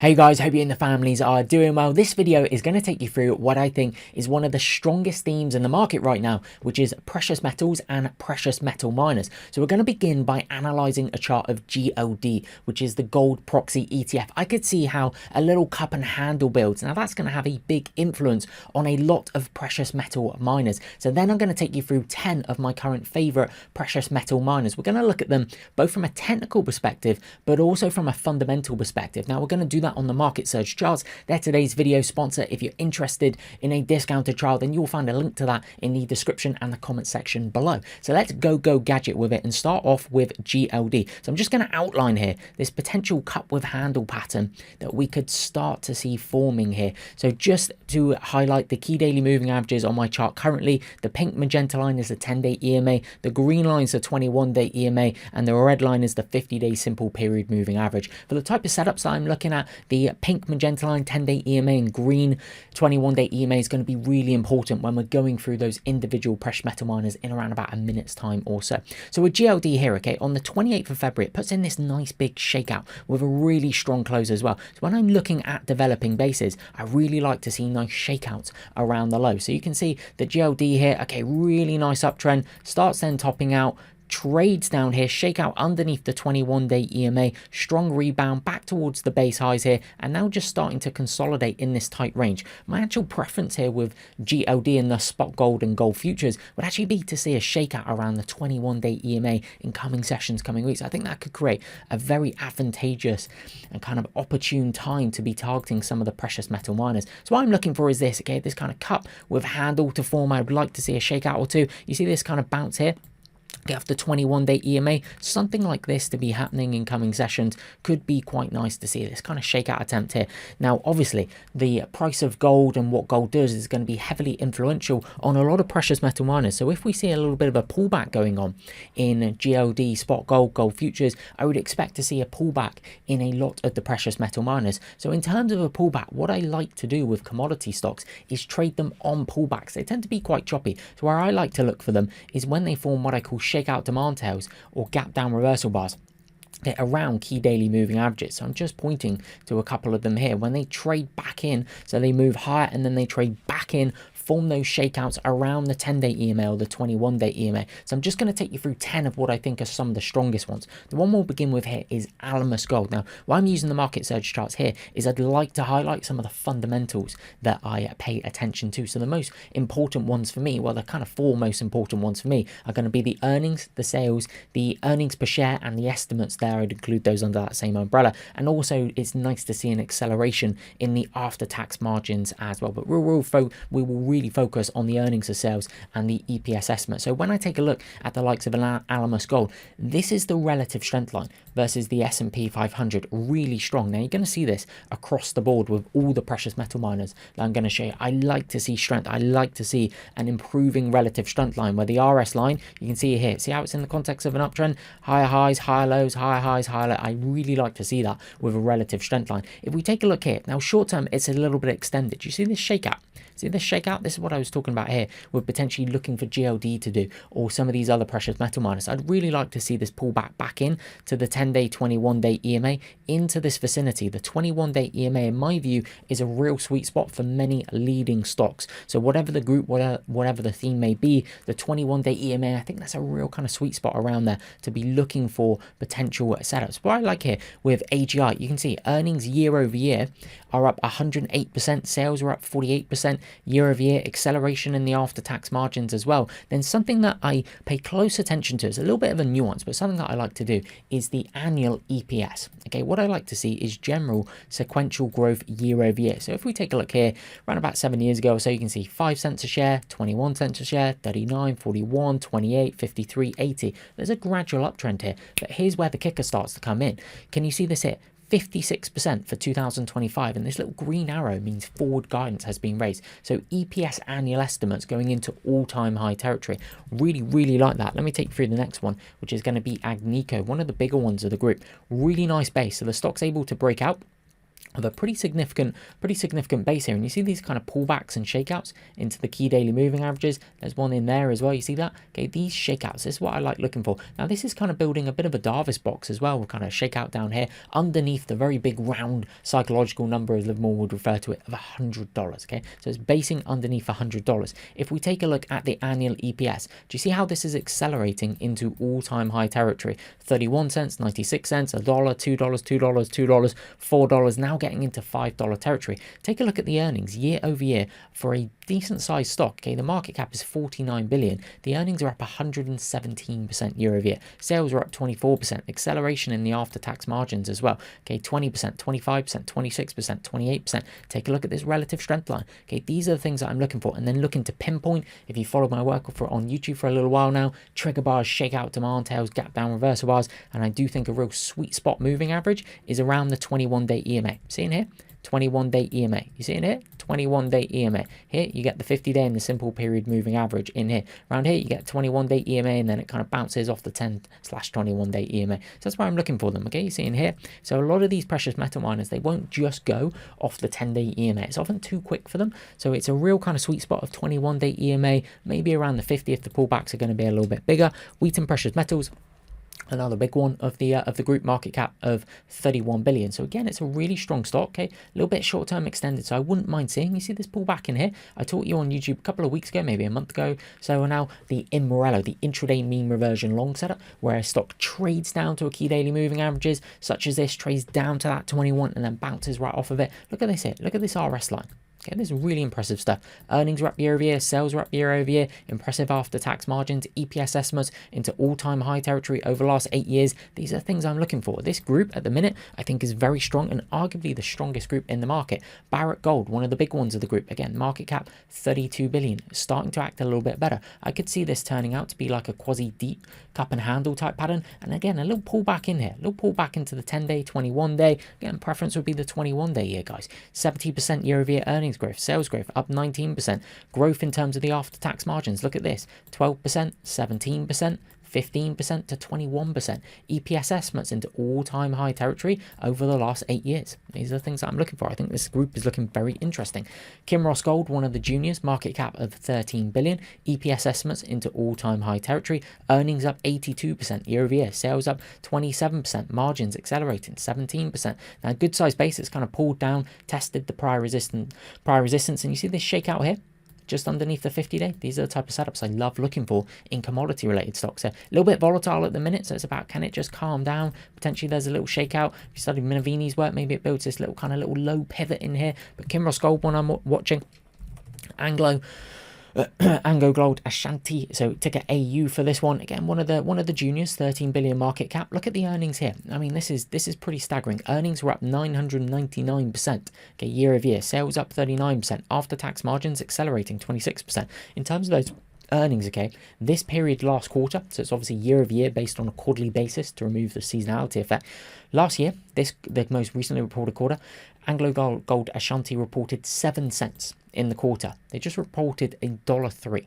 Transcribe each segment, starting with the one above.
Hey guys, hope you and the families are doing well. This video is going to take you through what I think is one of the strongest themes in the market right now, which is precious metals and precious metal miners. So we're going to begin by analyzing a chart of GLD, which is the gold proxy ETF. I could see how a little cup and handle builds. Now that's going to have a big influence on a lot of precious metal miners. So then I'm going to take you through 10 of my current favorite precious metal miners. We're going to look at them both from a technical perspective, but also from a fundamental perspective. Now we're going to do that on the market surge charts. They're today's video sponsor. If you're interested in a discounted trial, then you'll find a link to that in the description and the comment section below. So let's go gadget with it and start off with GLD. So I'm just going to outline here this potential cup with handle pattern that we could start to see forming here. So just to highlight the key daily moving averages on my chart currently, the pink magenta line is the 10-day EMA, the green line is the 21-day EMA, and the red line is the 50-day simple period moving average. For the type of setups that I'm looking at, the pink magenta line 10-day EMA and green 21-day EMA is going to be really important when we're going through those individual precious metal miners in around about a minute's time or so. So with GLD here, okay, on the 28th of February, it puts in this nice big shakeout with a really strong close as well. So when I'm looking at developing bases, I really like to see nice shakeouts around the low. So you can see the GLD here, okay, really nice uptrend, starts then topping out, trades down here, shake out underneath the 21-day EMA, strong rebound back towards the base highs here, and now just starting to consolidate in this tight range. My actual preference here with GLD and the spot gold and gold futures would actually be to see a shakeout around the 21-day EMA in coming sessions, coming weeks. I think that could create a very advantageous and kind of opportune time to be targeting some of the precious metal miners. So what I'm looking for is this, okay, this kind of cup with handle to form. I would like to see a shakeout or two. You see this kind of bounce here? Get off the 21-day EMA, something like this to be happening in coming sessions could be quite nice to see this kind of shakeout attempt here. Now, obviously, the price of gold and what gold does is going to be heavily influential on a lot of precious metal miners. So if we see a little bit of a pullback going on in GLD, spot gold, gold futures, I would expect to see a pullback in a lot of the precious metal miners. So in terms of a pullback, what I like to do with commodity stocks is trade them on pullbacks. They tend to be quite choppy. So where I like to look for them is when they form what I call shakeout demand tails or gap down reversal bars. They're around key daily moving averages. So I'm just pointing to a couple of them here. When they trade back in, so they move higher and then they trade back in, form those shakeouts around the 10-day EMA or the 21-day EMA. So I'm just going to take you through 10 of what I think are some of the strongest ones. The one we'll begin with here is Alamos Gold. Now, why I'm using the market surge charts here is I'd like to highlight some of the fundamentals that I pay attention to. So the most important ones for me, well, the kind of four most important ones for me are going to be the earnings, the sales, the earnings per share, and the estimates there. I'd include those under that same umbrella. And also, it's nice to see an acceleration in the after-tax margins as well. But we will really focus on the earnings of sales and the EPS estimate. So when I take a look at the likes of Alamos Gold, this is the relative strength line versus the S&P 500, really strong. Now you're going to see this across the board with all the precious metal miners that I'm going to show you. I like to see strength. I like to see an improving relative strength line where the RS line, you can see it here. See how it's in the context of an uptrend? Higher highs, higher lows, higher highs, higher lows. I really like to see that with a relative strength line. If we take a look here, now short term, it's a little bit extended. You see this shakeout? See this shakeout? This is what I was talking about here. We're potentially looking for GLD to do, or some of these other precious metal miners. I'd really like to see this pullback back in to the 10-day, 21-day EMA, into this vicinity. The 21-day EMA, in my view, is a real sweet spot for many leading stocks. So whatever the group, whatever the theme may be, the 21-day EMA, I think that's a real kind of sweet spot around there to be looking for potential setups. What I like here with AGI, you can see earnings year over year are up 108%, sales are up 48%, year over year, acceleration in the after-tax margins as well. Then something that I pay close attention to, it's a little bit of a nuance, but something that I like to do is the annual EPS. Okay, what I like to see is general sequential growth year over year. So if we take a look here, around about 7 years ago or so, you can see 5 cents a share, 21 cents a share, 39, 41, 28, 53, 80. There's a gradual uptrend here, but here's where the kicker starts to come in. Can you see this here? 56% for 2025, and this little green arrow means forward guidance has been raised. So EPS annual estimates going into all-time high territory. Really like that. Let me take you through the next one, which is going to be Agnico, one of the bigger ones of the group. Really nice base. So the stock's able to break out of a pretty significant base here, and you see these kind of pullbacks and shakeouts into the key daily moving averages. There's one in there as well, you see that? Okay, these shakeouts, this is what I like looking for. Now this is kind of building a bit of a Davis box as well, with kind of shakeout down here underneath the very big round psychological number, as Livermore would refer to it, of $100. Okay, so it's basing underneath $100. If we take a look at the annual EPS, do you see how this is accelerating into all-time high territory? 31 cents, 96 cents, $1, $2, $2, $4, now getting into $5 territory. Take a look at the earnings year over year for a decent sized stock. Okay, the market cap is 49 billion. The earnings are up 117% year over year. Sales are up 24%. Acceleration in the after-tax margins as well. Okay, 20%, 25%, 26%, 28%. Take a look at this relative strength line. Okay, these are the things that I'm looking for, and then looking to pinpoint. If you follow my work on YouTube for a little while now, trigger bars, shakeout, demand tails, gap down, reversal bars, and I do think a real sweet spot moving average is around the 21-day EMA. Seeing here? 21-day EMA. You see in here? 21-day EMA. Here you get the 50-day and the simple period moving average in here. Around here you get 21-day EMA, and then it kind of bounces off the 10/21-day EMA. So that's why I'm looking for them. Okay, you see in here. So a lot of these precious metal miners, they won't just go off the 10-day EMA. It's often too quick for them. So it's a real kind of sweet spot of 21-day EMA, maybe around the 50 if the pullbacks are going to be a little bit bigger. Wheat and precious metals, another big one of the group, market cap of 31 billion. So again, it's a really strong stock. Okay, a little bit short-term extended, so I wouldn't mind seeing. You see this pullback in here? I taught you on YouTube a couple of weeks ago, maybe a month ago. So now the Morello, the intraday mean reversion long setup, where a stock trades down to a key daily moving averages, such as this, trades down to that 21 and then bounces right off of it. Look at this here. Look at this RS line. Okay, this is really impressive stuff. Earnings are up year over year, sales are up year over year, impressive after-tax margins, EPS estimates into all-time high territory over the last 8 years. These are things I'm looking for. This group at the minute, I think, is very strong and arguably the strongest group in the market. Barrick Gold, one of the big ones of the group. Again, market cap 32 billion, starting to act a little bit better. I could see this turning out to be like a quasi-deep cup and handle type pattern. And again, a little pullback in here, a little pullback into the 10-day, 21-day. Again, preference would be the 21-day year, guys. 70% year over year earnings growth, sales growth up 19%, growth in terms of the after-tax margins. Look at this, 12%, 17%, 15% to 21%. EPS estimates into all-time high territory over the last 8 years. These are the things that I'm looking for. I think this group is looking very interesting. Kinross Gold, one of the juniors, market cap of 13 billion. EPS estimates into all-time high territory. Earnings up 82% year over year. Sales up 27%. Margins accelerating 17%. Now, good size base, it's kind of pulled down, tested the prior resistance, and you see this shakeout here, just underneath the 50-day. These are the type of setups I love looking for in commodity related stocks. So a little bit volatile at the minute, so it's about, can it just calm down? Potentially there's a little shakeout. If you study Minervini's work, maybe it builds this little kind of little low pivot in here. But Kinross Gold, one I'm watching. Anglo Gold Ashanti, so ticker AU for this one. Again, one of the juniors, 13 billion market cap. Look at the earnings here. I mean, this is pretty staggering. Earnings were up 999%, okay, year over year. Sales up 39%. After tax margins accelerating 26%. In terms of those earnings, okay, this period last quarter, so it's obviously year over year based on a quarterly basis to remove the seasonality effect. Last year, the most recently reported quarter, Anglo Gold Ashanti reported 7 cents in the quarter. They just reported $1.03.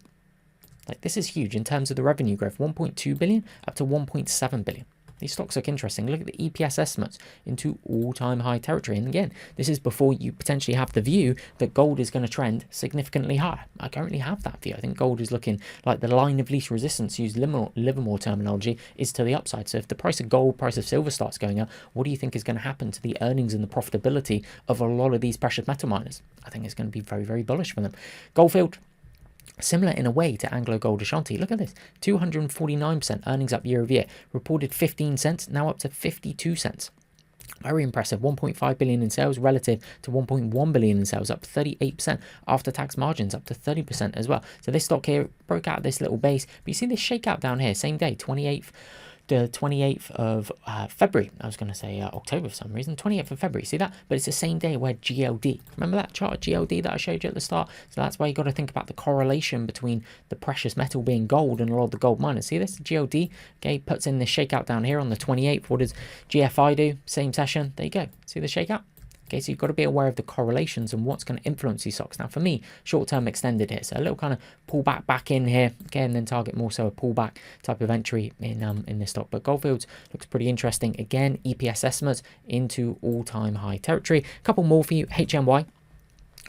Like, this is huge in terms of the revenue growth, 1.2 billion up to 1.7 billion. These stocks look interesting. Look at the EPS estimates into all-time high territory. And again, this is before you potentially have the view that gold is going to trend significantly higher. I currently have that view. I think gold is looking like the line of least resistance, use Livermore terminology, is to the upside. So if the price of gold, price of silver starts going up, what do you think is going to happen to the earnings and the profitability of a lot of these precious metal miners? I think it's going to be very, very bullish for them. Goldfield, similar in a way to Anglo Gold Ashanti. Look at this, 249% earnings up year over year. Reported 15 cents, now up to 52 cents. Very impressive. 1.5 billion in sales relative to 1.1 billion in sales, up 38%. After tax margins up to 30% as well. So this stock here broke out this little base, but you see this shakeout down here, same day, the 28th of February. I was going to say October for some reason. 28th of February. See that? But it's the same day where GLD. Remember that chart of GLD that I showed you at the start? So that's why you got to think about the correlation between the precious metal being gold and a lot of the gold miners. See this? GLD, okay, puts in this shakeout down here on the 28th. What does GFI do? Same session. There you go. See the shakeout? Okay, so you've got to be aware of the correlations and what's going to influence these stocks. Now, for me, short-term extended here, so a little kind of pullback back in here, okay, and then target more so a pullback type of entry in this stock. But Goldfields looks pretty interesting. Again, EPS estimates into all-time high territory. A couple more for you. HMY.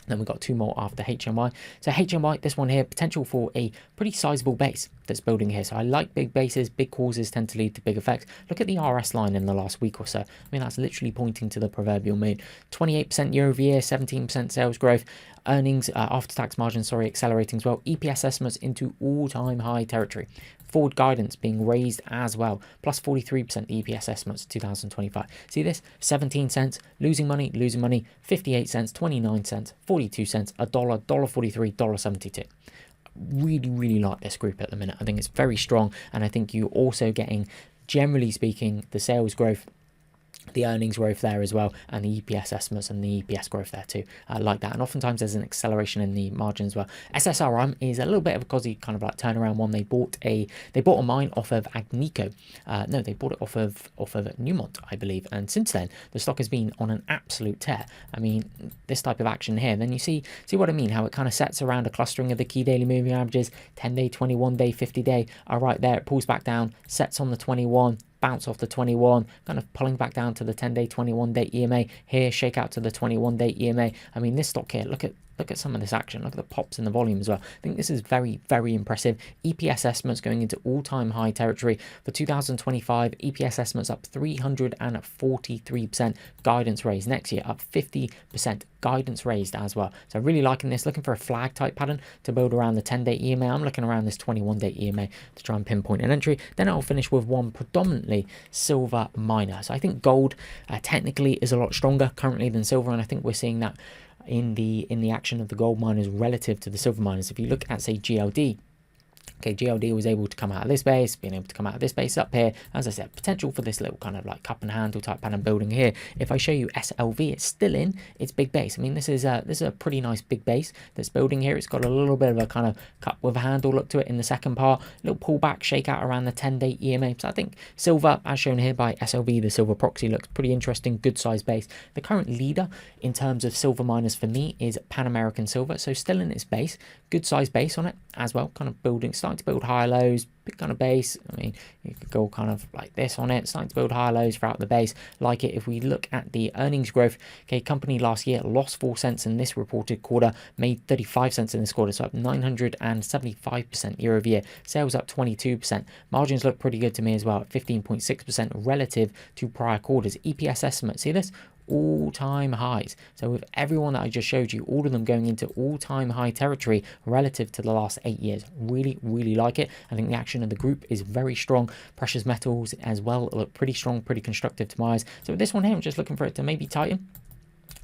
Then we've got two more after HMY. So HMY, this one here, potential for a pretty sizable base that's building here. So I like big bases. Big causes tend to lead to big effects. Look at the RS line in the last week or so. I mean, that's literally pointing to the proverbial moon. 28% year over year, 17% sales growth. Earnings, after-tax margin, accelerating as well. EPS estimates into all-time high territory. Forward guidance being raised as well, plus 43% EPS estimates 2025. See this? 17 cents, losing money, 58 cents, 29 cents, 42 cents, $1, $1.43, $1.72. Really like this group at the minute. I think it's very strong, and I think you're also getting, generally speaking, the sales growth, the earnings growth there as well, and the EPS estimates and the EPS growth there too. I like that. And oftentimes there's an acceleration in the margin as well. SSRM is a little bit of a cosy kind of like turnaround one. They bought a mine off of Agnico. No, they bought it off of Newmont, I believe. And since then, the stock has been on an absolute tear. I mean, this type of action here, then you see what I mean, how it kind of sets around a clustering of the key daily moving averages, 10-day, 21-day, 50-day. All right, there it pulls back down, sets on the 21, bounce off the 21, kind of pulling back down to the 10-day, 21-day EMA. Here, shake out to the 21-day EMA. I mean, this stock here, look at some of this action. Look at the pops in the volume as well. I think this is very impressive. EPS estimates going into all-time high territory for 2025. EPS estimates up 343%. Guidance raised next year up 50%. Guidance raised as well. So really liking this. Looking for a flag type pattern to build around the 10-day EMA. I'm looking around this 21-day EMA to try and pinpoint an entry. Then I'll finish with one predominantly silver miner. So I think gold technically is a lot stronger currently than silver, and I think we're seeing that in the action of the gold miners relative to the silver miners. If you look at, say, GLD, okay, GLD was able to come out of this base, being able to come out of this base up here. As I said, potential for this little kind of like cup and handle type pattern building here. If I show you SLV, it's still in its big base. I mean, this is a pretty nice big base that's building here. It's got a little bit of a kind of cup with a handle look to it in the second part. Little pullback, shakeout around the 10-day EMA. So I think silver, as shown here by SLV, the silver proxy, looks pretty interesting. Good size base. The current leader in terms of silver miners for me is Pan American Silver. So still in its base, good size base on it as well. Kind of building, starting to build higher lows, big kind of base. I mean, you could go kind of like this on it, starting to build higher lows throughout the base. Like it. If we look at the earnings growth, okay, company last year lost 4 cents in this reported quarter, made 35 cents in this quarter, so up 975% year over year. Sales up 22%. Margins look pretty good to me as well at 15.6% relative to prior quarters. EPS estimate, see this? All-time highs. So with everyone that I just showed you, all of them going into all-time high territory relative to the last 8 years. Really like it. I think the action of the group is very strong. Precious metals as well look pretty strong, pretty constructive to my eyes. So with this one here, I'm just looking for it to maybe tighten.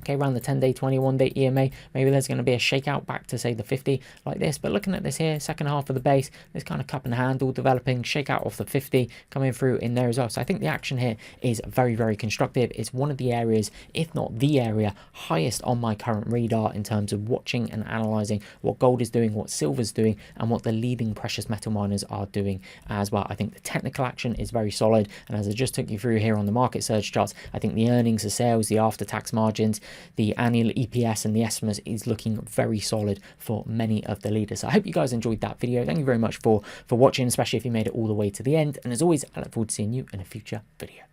Okay, around the 10-day, 21-day EMA, maybe there's going to be a shakeout back to, say, the 50 like this. But looking at this here, second half of the base, this kind of cup and handle developing, shakeout off the 50 coming through in there as well. So I think the action here is very constructive. It's one of the areas, if not the area, highest on my current radar in terms of watching and analyzing what gold is doing, what silver's doing, and what the leading precious metal miners are doing as well. I think the technical action is very solid. And as I just took you through here on the market surge charts, I think the earnings, the sales, the after-tax margins, the annual EPS and the estimates is looking very solid for many of the leaders. So I hope you guys enjoyed that video. Thank you very much for watching, especially if you made it all the way to the end. And as always, I look forward to seeing you in a future video.